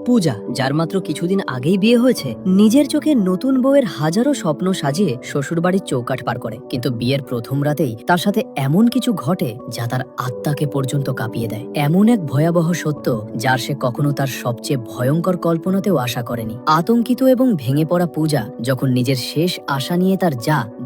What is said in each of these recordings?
পূজা, যার মাত্র কিছুদিন আগেই বিয়ে হয়েছে, নিজের চোখে নতুন বউয়ের হাজারো স্বপ্ন সাজিয়ে শ্বশুরবাড়ির চৌকাঠ পার করে। কিন্তু বিয়ের প্রথম রাতেই তার সাথে এমন কিছু ঘটে যা তার আত্মাকে পর্যন্ত কাঁপিয়ে দেয়। এমন এক ভয়াবহ সত্য যার সে কখনো তার সবচেয়ে ভয়ঙ্কর কল্পনাতেও আশা করেনি। আতঙ্কিত এবং ভেঙে পড়া পূজা যখন নিজের শেষ আশা নিয়ে তার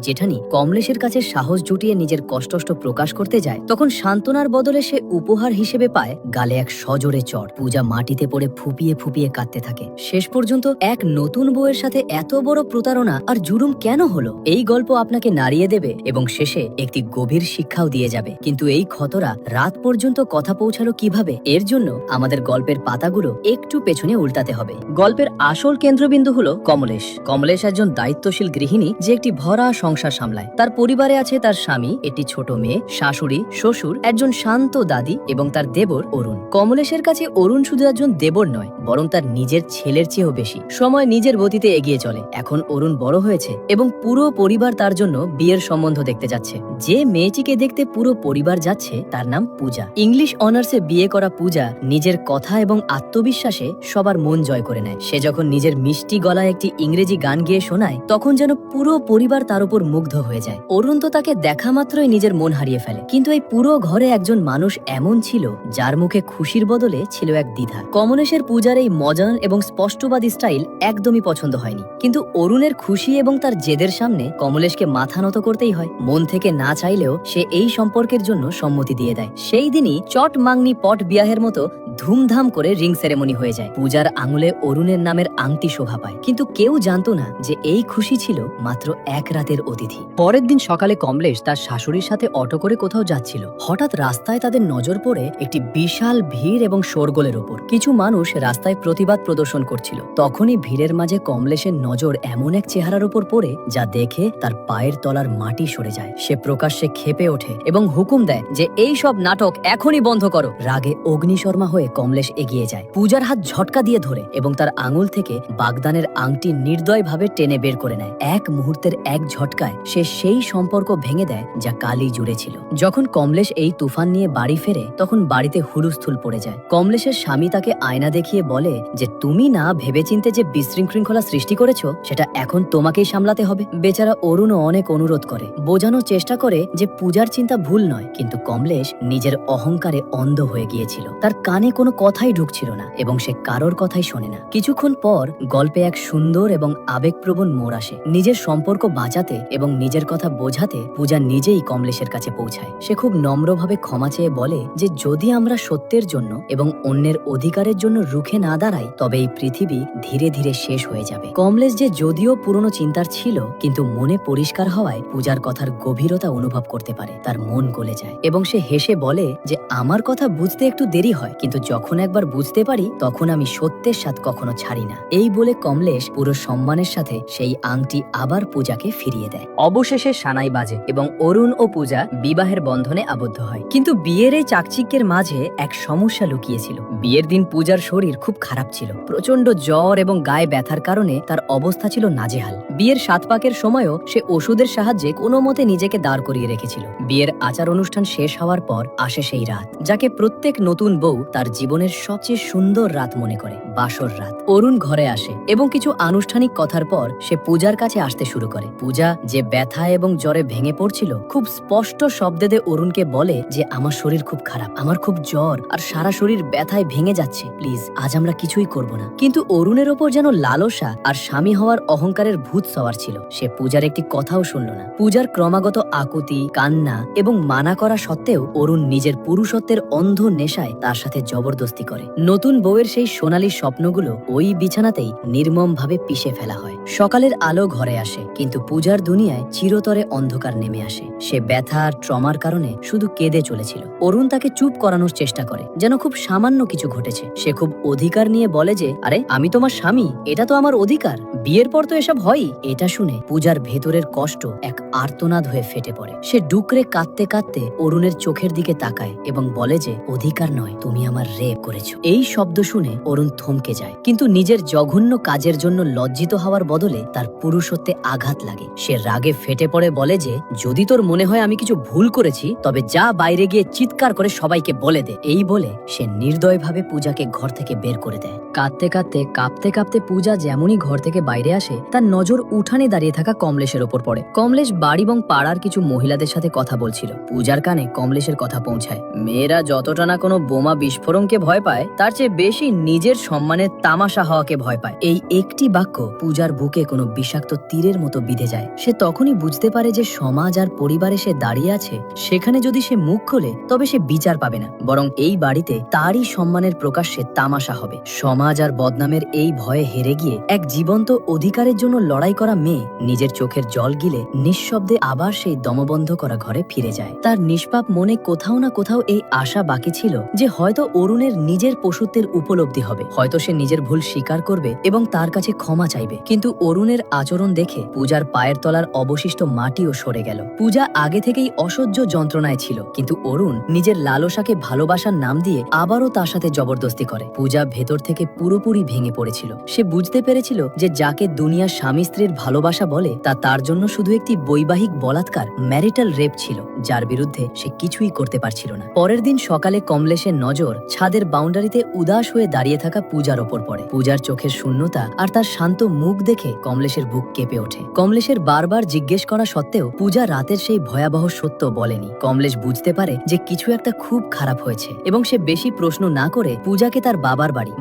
জেঠানি কমলেশের কাছে সাহস জুটিয়ে নিজের কষ্ট প্রকাশ করতে যায়, তখন সান্ত্বনার বদলে সে উপহার হিসেবে পায় গালে এক সজোরে চড়। পূজা মাটিতে পড়ে ফুপিয়ে ফুপিয়ে কাঁদতে থাকে। শেষ পর্যন্ত এক নতুন বউয়ের সাথে এত বড় প্রতারণা আর জুলুম কেন হলো? এই গল্প আপনাকে নাড়িয়ে দেবে এবং শেষে একটি গভীর শিক্ষাও দিয়ে যাবে। কিন্তু এই ক্ষতরা রাত পর্যন্ত কথা পৌঁছালো কিভাবে? এর জন্য আমাদের গল্পের পাতাগুলো একটু পেছনে উল্টাতে হবে। গল্পের আসল কেন্দ্রবিন্দু হলো কমলেশ। কমলেশ একজন দায়িত্বশীল গৃহিণী যে একটি ভরা সংসার সামলায়। তার পরিবারে আছে তার স্বামী, একটি ছোট মেয়ে, শাশুড়ি, শ্বশুর, একজন শান্ত দাদি এবং তার দেবর অরুণ। কমলেশের কাছে অরুণ শুধু একজন দেবর নয়, বরং তার নিজের ছেলের চেয়েও বেশি। সময় নিজের গতিতে এগিয়ে চলে। এখন অরুণ বড় হয়েছে এবং পুরো পরিবার তার জন্য বিয়ের সম্বন্ধ দেখতে যাচ্ছে। যে মেয়েটিকে দেখতে পুরো পরিবার যাচ্ছে তার নাম পূজা। ইংলিশ অনার্সে বিয়ে করা পূজা নিজের কথা এবং আত্মবিশ্বাসে সবার মন জয় করে নেয়। সে যখন নিজের মিষ্টি গলায় একটি ইংরেজি গান গেয়ে শোনায়, তখন যেন পুরো পরিবার তার উপর মুগ্ধ হয়ে যায়। অরুণ তো তাকে দেখা মাত্রই নিজের মন হারিয়ে ফেলে। কিন্তু এই পুরো ঘরে একজন মানুষ এমন ছিল যার মুখে খুশির বদলে ছিল এক দ্বিধা। কমলেশের পূজার এই মজান এবং স্পষ্টবাদী স্টাইল একদমই পছন্দ হয়নি। কিন্তু অরুণের খুশি এবং তার জেদের সামনে কমলেশকে মাথা নত করতেই হয়। মন থেকে না চাইলেও সে এই সম্পর্কের জন্য সম্মতি দিয়ে দেয়। সেই দিনই চট মাংনি পট বিয়াহের মতো ধুমধাম করে রিং সেরেমনি হয়ে যায়। পূজার আঙুলে অরুণের নামের আংটি শোভা পায়। কিন্তু কেউ জানতো না যে এই খুশি ছিল মাত্র এক রাতের অতিথি। পরের দিন সকালে কমলেশ তার শাশুড়ির সাথে অটো করে কোথাও যাচ্ছিল। হঠাৎ রাস্তায় তাদের নজর পড়ে একটি বিশাল ভিড় এবং শোরগোলের ওপর। কিছু মানুষ রাস্তায় প্রতিবাদ প্রদর্শন করছিল। তখনই ভিড়ের মাঝে কমলেশের নজর এমন এক চেহারার উপর পড়ে যা দেখে তার পায়ের তলার মাটি সরে যায়। সে প্রকাশ্যে ক্ষেপে ওঠে এবং হুকুম দেয় যে এই সব নাটক এখনই বন্ধ করো। রাগে অগ্নিশর্মা হয়ে কমলেশ এগিয়ে যায়। পূজার হাত ঝটকা দিয়ে ধরে এবং তার আঙুল থেকে বাগদানের আংটি নির্দয়ভাবে টেনে বের করে নেয়। এক মুহূর্তের এক ঝটকায় সে সেই সম্পর্ক ভেঙে দেয় যা কালই জুড়ে ছিল। যখন কমলেশ এই তুফান নিয়ে বাড়ি ফেরে, তখন বাড়িতে হুলুস্থুল পড়ে যায়। কমলেশের স্বামী তাকে আয়না দেখিয়ে বলে যে তুমি না ভেবেচিন্তে যে বিশৃঙ্খলা সৃষ্টি করেছো, সেটা এখন তোমাকেই সামলাতে হবে। বেচারা অরুণও অনেক অনুরোধ করে, বোঝানোর চেষ্টা করে যে পূজার চিন্তা ভুল নয়। কিন্তু কমলেশ নিজের অহংকারে অন্ধ হয়ে গিয়েছিল। তার কানে কোনো কথাই ঢুকছিল না এবং সে কারোর কথাই শোনে না। কিছুক্ষণ পর গল্পে এক সুন্দর এবং আবেগপ্রবণ মোড় আসে। নিজের সম্পর্ক বাঁচাতে এবং নিজের কথা বোঝাতে পূজা নিজেই কমলেশের কাছে পৌঁছায়। সে খুব নম্রভাবে ক্ষমা চেয়ে বলে যে যদি আমরা সত্যের জন্য এবং অন্যের অধিকারের জন্য রুখে না দাঁড়াই, তবে এই পৃথিবী ধীরে ধীরে শেষ হয়ে যাবে। কমলেশ যে যদিও পুরনো চিন্তার ছিল, কিন্তু মনে পরিষ্কার হওয়ায় পূজার কথার গভীরতা অনুভব করতে পারে। তার মন গলে যায় এবং সে হেসে বলে যে আমার কথা বুঝতে একটু দেরি হয়, কিন্তু যখন একবার বুঝতে পারি তখন আমি সত্যের স্বাদ কখনো ছাড়ি না। এই বলে কমলেশ পুরো সম্মানের সাথে সেই আংটি আবার পূজাকে ফিরিয়ে দেয়। অবশেষে সানাই বাজে এবং অরুণ ও পূজা বিবাহের বন্ধনে আবদ্ধ হয়। কিন্তু বিয়ের এই চাকচিক্যের মাঝে এক সমস্যা লুকিয়েছিল। বিয়ের দিন পূজার শরীর খুব খারাপ ছিল। প্রচন্ড জ্বর এবং গায়ে ব্যথার কারণে তার অবস্থা ছিল নাজেহাল। বিয়ের 7 পাকের সময়ও সে ওষুধের সাহায্যে কোনো মতে নিজেকে দাঁড় করিয়ে রেখেছিল। বিয়ের আচার অনুষ্ঠান শেষ হওয়ার পর আসে সেই রাত, যাকে প্রত্যেক নতুন বউ তার জীবনের সবচেয়ে সুন্দর রাত মনে করে, বাসর রাত। অরুণ ঘরে আসে এবং কিছু আনুষ্ঠানিক কথার পর সে পূজার কাছে আসতে শুরু করে। পূজা যে ব্যথা এবং জ্বরে ভেঙে পড়ছিল, খুব স্পষ্ট শব্দে অরুণকে বলে যে আমার শরীর খুব খারাপ, আমার খুব জ্বর আর সারা শরীর ব্যথায় ভেঙে যাচ্ছে, প্লিজ আজ আমরা কিছুই করব না। কিন্তু অরুণের ওপর যেন লালসা আর স্বামী হওয়ার অহংকারের ভূত সওয়ার ছিল। সে পূজার একটি কথাও শুনল না। পূজার ক্রমাগত আকুতি, কান্না এবং মানা করা সত্ত্বেও অরুণ নিজের পুরুষত্বের অন্ধ নেশায় তার সাথে জবরদস্তি করে। নতুন বউয়ের সেই সোনালী স্বপ্নগুলো ওই বিছানাতেই নির্মমভাবে পিষে ফেলা হয়। সকালের আলো ঘরে আসে, কিন্তু পূজার দুনিয়ায় চিরতরে অন্ধকার নেমে আসে। সে ব্যথা আর ট্রমার কারণে শুধু কেঁদে চলেছিল। অরুণ তাকে চুপ করানোর চেষ্টা করে, যেন খুব সামান্য কিছু ঘটেছে। সে খুব অধিকার নিয়ে বলে যে আরে আমি তোমার স্বামী, এটা তো আমার অধিকার, বিয়ের পর তো এসব হয়ই। এটা শুনে পূজার ভেতরের কষ্ট এক আর্তনাদ হয়ে ফেটে পড়ে। সে ডুকরে কাঁদতে কাঁদতে অরুণের চোখের দিকে তাকায় এবং বলে যে অধিকার নয়, তুমি আমার রেপ করেছো। এই শব্দ শুনে অরুণ থমকে যায়, কিন্তু নিজের জঘন্য কাজের জন্য লজ্জিত হওয়ার বদলে তার পুরুষত্বে আঘাত লাগে। সে রাগে ফেটে পড়ে বলে যে যদি তোর মনে হয় আমি কিছু ভুল করেছি, তবে যা বাইরে গিয়ে চিৎকার করে সবাইকে বলে দে। এই বলে সে নির্দয়ভাবে পূজাকে ঘর থেকে বের করে করে দেয়। কাঁদতে কাঁদতে কাঁপতে কাঁপতে পূজা যেমনই ঘর থেকে বাইরে আসে, তার নজর উঠানে দাঁড়িয়ে থাকা কমলেশের ওপর পড়ে। কমলেশ বাড়ি এবং পাড়ার কিছু মহিলাদের সাথে কথা বলছিল। পূজার কানে কমলেশের কথা পৌঁছায়। মেয়েরা যতটা না কোনো বোমা বিস্ফোরণকে ভয় পায়, তার চেয়ে বেশি নিজের সম্মানের তামাশা হওয়াকে ভয় পায়। এই একটি বাক্য পূজার বুকে কোনো বিষাক্ত তীরের মতো বিঁধে যায়। সে তখনই বুঝতে পারে যে সমাজ আর পরিবারে সে দাঁড়িয়ে আছে, সেখানে যদি সে মুখ খোলে তবে সে বিচার পাবে না, বরং এই বাড়িতে তারই সম্মানের প্রকাশ্যে তামাশা হবে। সমাজ আর বদনামের এই ভয়ে হেরে গিয়ে এক জীবন্ত অধিকারের জন্য লড়াই করা মেয়ে নিজের চোখের জল গিলে নিঃশব্দে আবার সেই দমবন্ধ করা ঘরে ফিরে যায়। তার নিষ্পাপ মনে কোথাও না কোথাও এই আশা বাকি ছিল যে হয়তো অরুণের নিজের পশুত্বের উপলব্ধি হবে, হয়তো সে নিজের ভুল স্বীকার করবে এবং তার কাছে ক্ষমা চাইবে। কিন্তু অরুণের আচরণ দেখে পূজার পায়ের তলার অবশিষ্ট মাটিও সরে গেল। পূজা আগে থেকেই অসহ্য যন্ত্রণায় ছিল, কিন্তু অরুণ নিজের লালসাকে ভালোবাসার নাম দিয়ে আবারও তার সাথে জবরদস্তি করে। পূজা ভেতর থেকে পুরোপুরি ভেঙে পড়েছিল। সে বুঝতে পেরেছিল যে যাকে দুনিয়া স্বামী স্ত্রীর ভালোবাসা বলে তা তার জন্য শুধু একটি বৈবাহিক বলাৎকার, ম্যারিটাল রেপ ছিল, যার বিরুদ্ধে সে কিছুই করতে পারছিল না। পরের দিন সকালে কমলেশের নজর ছাদের বাউন্ডারিতে উদাস হয়ে দাঁড়িয়ে থাকা পূজার ওপর পড়ে। পূজার চোখের শূন্যতা আর তার শান্ত মুখ দেখে কমলেশের বুক কেঁপে ওঠে। কমলেশের বারবার জিজ্ঞেস করা সত্ত্বেও পূজা রাতের সেই ভয়াবহ সত্য বলেনি। কমলেশ বুঝতে পারে যে কিছু একটা খুব খারাপ হয়েছে এবং সে বেশি প্রশ্ন না করে পূজাকে তার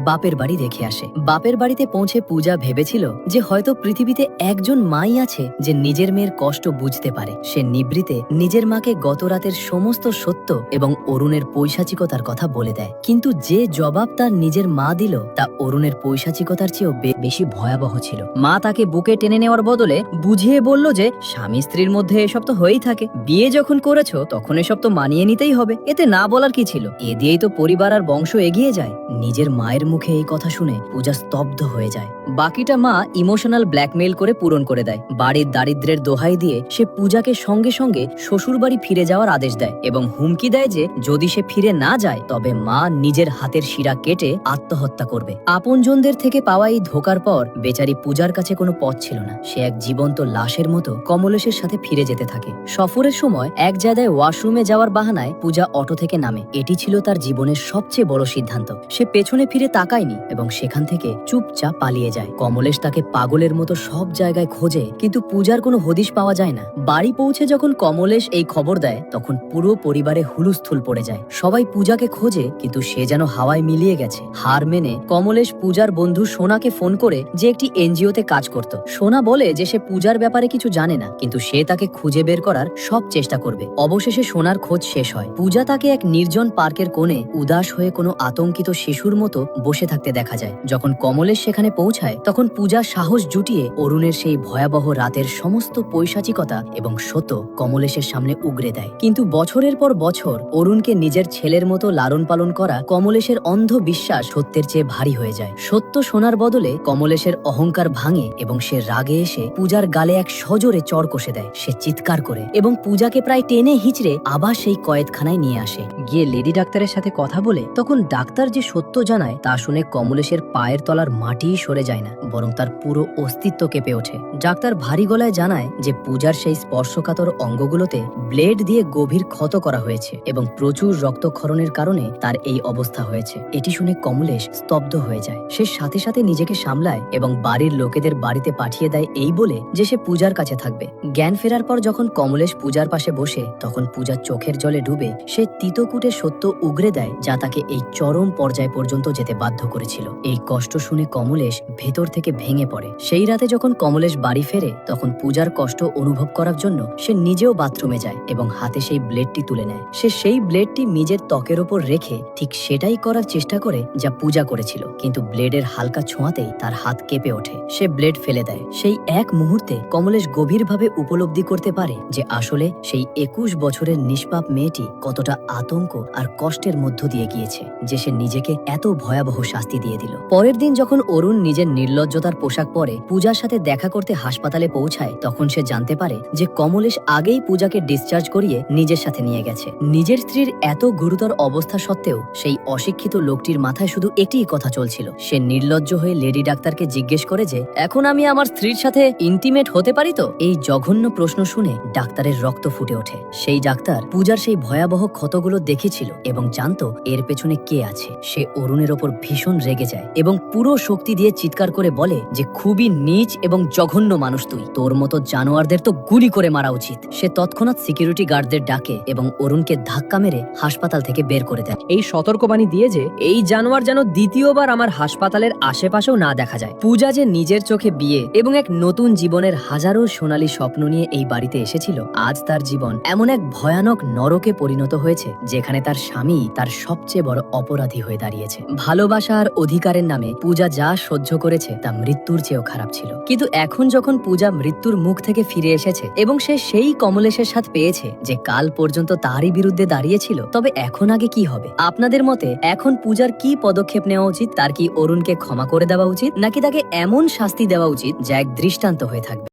বাপের বাড়ি রেখে আসে। বাপের বাড়িতে পৌঁছে পূজা ভেবেছিল যে হয়তো পৃথিবীতে একজন মাই আছে যে নিজের মেয়ের কষ্ট বুঝতে পারে। সে নিবৃতে নিজের মাকে গত রাতের সমস্ত সত্য এবং অরুণের পৈশাচিকতার কথা বলে দেয়। কিন্তু যে জবাব তার নিজের মা দিল তা অরুণের পৈশাচিকতার চেয়েও বেশি ভয়াবহ ছিল। মা তাকে বুকে টেনে নেওয়ার বদলে বুঝিয়ে বলল যে স্বামী স্ত্রীর মধ্যে এসব তো হয়েই থাকে, বিয়ে যখন করেছো তখন এসব তো মানিয়ে নিতেই হবে, এতে না বলার কি ছিল, এ দিয়েই তো পরিবার আর বংশ এগিয়ে যায়। নিজের মায়ের মুখে এই কথা শুনে পূজা স্তব্ধ হয়ে যায়। বাকিটা মা ইমোশনাল ব্ল্যাকমেইল করে পূরণ করে দেয়। বাড়ির দারিদ্রের দোহাই দিয়ে সে পূজাকে সঙ্গে সঙ্গে শ্বশুর বাড়ি ফিরে যাওয়ার আদেশ দেয় এবং হুমকি দেয় যে যদি সে ফিরে না যায় তবে মা নিজের হাতের শিরা কেটে আত্মহত্যা করবে। আপনজনদের থেকে পাওয়া এই ধোকার পর বেচারি পূজার কাছে কোনো পথ ছিল না। সে এক জীবন্ত লাশের মতো কমলেশের সাথে ফিরে যেতে থাকে। সফরের সময় এক জায়গায় ওয়াশরুমে যাওয়ার বাহানায় পূজা অটো থেকে নামে। এটি ছিল তার জীবনের সবচেয়ে বড় সিদ্ধান্ত। সে পেছনে ফিরে তাকায়নি এবং সেখান থেকে চুপচাপ পালিয়ে যায়। কমলেশ তাকে পাগলের মতো সব জায়গায় খোঁজে, কিন্তু পূজার কোনো হদিশ পাওয়া যায় না। বাড়ি পৌঁছে যখন কমলেশ এই খবর দেয় তখন পুরো পরিবারে হুলুস্থুল পড়ে যায়। সবাই পূজাকে খোঁজে, কিন্তু সে যেন হাওয়ায় মিলিয়ে গেছে। হার মেনে কমলেশ পূজার বন্ধু সোনাকে ফোন করে যে একটি এনজিওতে কাজ করত। সোনা বলে যে সে পূজার ব্যাপারে কিছু জানে না, কিন্তু সে তাকে খুঁজে বের করার সব চেষ্টা করবে। অবশেষে সোনার খোঁজ শেষ হয়। পূজা তাকে এক নির্জন পার্কের কোণে উদাস হয়ে কোনো আতঙ্কিত শিশুর মতো বসে থাকতে দেখা যায়। যখন কমলেশ সেখানে পৌঁছায় তখন পূজা সাহস জুটিয়ে অরুণের সেই ভয়াবহ রাতের সমস্ত পৈশাচিকতা এবং সত্য কমলেশের সামনে উগরে দেয়। কিন্তু বছরের পর বছর অরুণকে নিজের ছেলের মতো লালন পালন করা কমলেশের অন্ধ বিশ্বাস সত্যের চেয়ে ভারী হয়ে যায়। সত্য শোনার বদলে কমলেশের অহংকার ভাঙে এবং সে রাগে এসে পূজার গালে এক সজোরে চড় কষে দেয়। সে চিৎকার করে এবং পূজাকে প্রায় টেনে হিচড়ে আবার সেই কয়েদখানায় নিয়ে আসে। গিয়ে লেডি ডাক্তারের সাথে কথা বলে তখন ডাক্তার যে সত্য জানায় তা শুনে কমলেশের পায়ের তলার মাটিই সরে যায় না, বরং তার পুরো অস্তিত্ব কেঁপে ওঠে। ডাক্তার ভারী গলায় জানায় যে পূজার সেই স্পর্শকাতর অঙ্গগুলোতে ব্লেড দিয়ে গভীর ক্ষত করা হয়েছে এবং প্রচুর রক্তক্ষরণের কারণে তার এই অবস্থা হয়েছে। এটি শুনে কমলেশ স্তব্ধ হয়ে যায়। সে সাথে সাথে নিজেকে সামলায় এবং বাড়ির লোকেদের বাড়িতে পাঠিয়ে দেয় এই বলে যে সে পূজার কাছে থাকবে। জ্ঞান ফেরার পর যখন কমলেশ পূজার পাশে বসে তখন পূজার চোখের জলে ডুবে সে তিতকুটে সত্য উগরে দেয় যা তাকে এই চরম পর্যায় পর্যন্ত যেতে বাধ্য করেছিল। এই কষ্ট শুনে কমলেশ ভেতর থেকে ভেঙে পড়ে। সেই রাতে যখন কমলেশ বাড়ি ফেরে তখন পূজার কষ্ট অনুভব করার জন্য সে নিজেও বাথরুমে যায় এবং হাতে সেই ব্লেডটি তুলে নেয়। সে সেই ব্লেডটি নিজের ত্বকের ওপর রেখে ঠিক সেটাই করার চেষ্টা করে যা পূজা করেছিল, কিন্তু ব্লেডের হালকা ছোঁয়াতেই তার হাত কেঁপে ওঠে। সে ব্লেড ফেলে দেয়। সেই এক মুহূর্তে কমলেশ গভীরভাবে উপলব্ধি করতে পারে যে আসলে সেই 21 বছরের নিষ্পাপ মেয়েটি কতটা আতঙ্ক আর কষ্টের মধ্য দিয়ে গিয়েছে যে সে নিজেকে এত ভয়াবহ শাস্তি দিয়ে দিল। পরের দিন যখন অরুণ নিজের নির্লজ্জতার পোশাক পরে পূজার সাথে দেখা করতে হাসপাতালে পৌঁছায় তখন সে জানতে পারে যে কমলেশ আগেই পূজাকে ডিসচার্জ করিয়ে নিজের সাথে নিয়ে গেছে। নিজের স্ত্রীর এত গুরুতর অবস্থা সত্ত্বেও সেই অশিক্ষিত লোকটির মাথায় শুধু একটিই কথা চলছিল। সে নির্লজ্জ হয়ে লেডি ডাক্তারকে জিজ্ঞেস করে যে এখন আমি আমার স্ত্রীর সাথে ইন্টিমেট হতে পারি তো? এই জঘন্য প্রশ্ন শুনে ডাক্তারের রক্ত ফুটে ওঠে। সেই ডাক্তার পূজার সেই ভয়াবহ ক্ষতগুলো দেখেছিল এবং জানতো এর পেছনে কে আছে। সে অরুণের ওপর ভীষণ রেগে যায় এবং পুরো শক্তি দিয়ে চিৎকার করে বলে যে খুবই নীচ এবং জঘন্য মানুষ তুই, তোর মতো জানোয়ারদের তো গুলি করে মারা উচিত। সে তৎক্ষণাৎ সিকিউরিটি গার্ডদের ডাকে এবং অরুণকে ধাক্কা মেরে হাসপাতাল থেকে বের করে দেয়। এই সতর্কবাণী দিয়ে যে এই জানোয়ার যেন দ্বিতীয়বার আমার হাসপাতালের আশেপাশেও না দেখা যায়। পূজা যে নিজের চোখে বিয়ে এবং এক নতুন জীবনের হাজারো সোনালী স্বপ্ন নিয়ে এই বাড়িতে এসেছিল, আজ তার জীবন এমন এক ভয়ানক নরকে পরিণত হয়েছে যেখানে তার স্বামী তার সবচেয়ে বড় অপরাধী হয়ে দাঁড়িয়েছে। ভালোবাসা আর অধিকারের নামে পূজা যা সহ্য করেছে তা মৃত্যুর চেয়েও খারাপ ছিল। কিন্তু এখন যখন পূজা মৃত্যুর মুখ থেকে ফিরে এসেছে এবং সে সেই কমলেশের সাথে পেয়েছে যে কাল পর্যন্ত তারই বিরুদ্ধে দাঁড়িয়েছিল, তবে এখন আগে কি হবে? আপনাদের মতে এখন পূজার কি পদক্ষেপ নেওয়া উচিত? তার কি অরুণকে ক্ষমা করে দেওয়া উচিত, নাকি তাকে এমন শাস্তি দেওয়া উচিত যা এক দৃষ্টান্ত হয়ে থাকবে?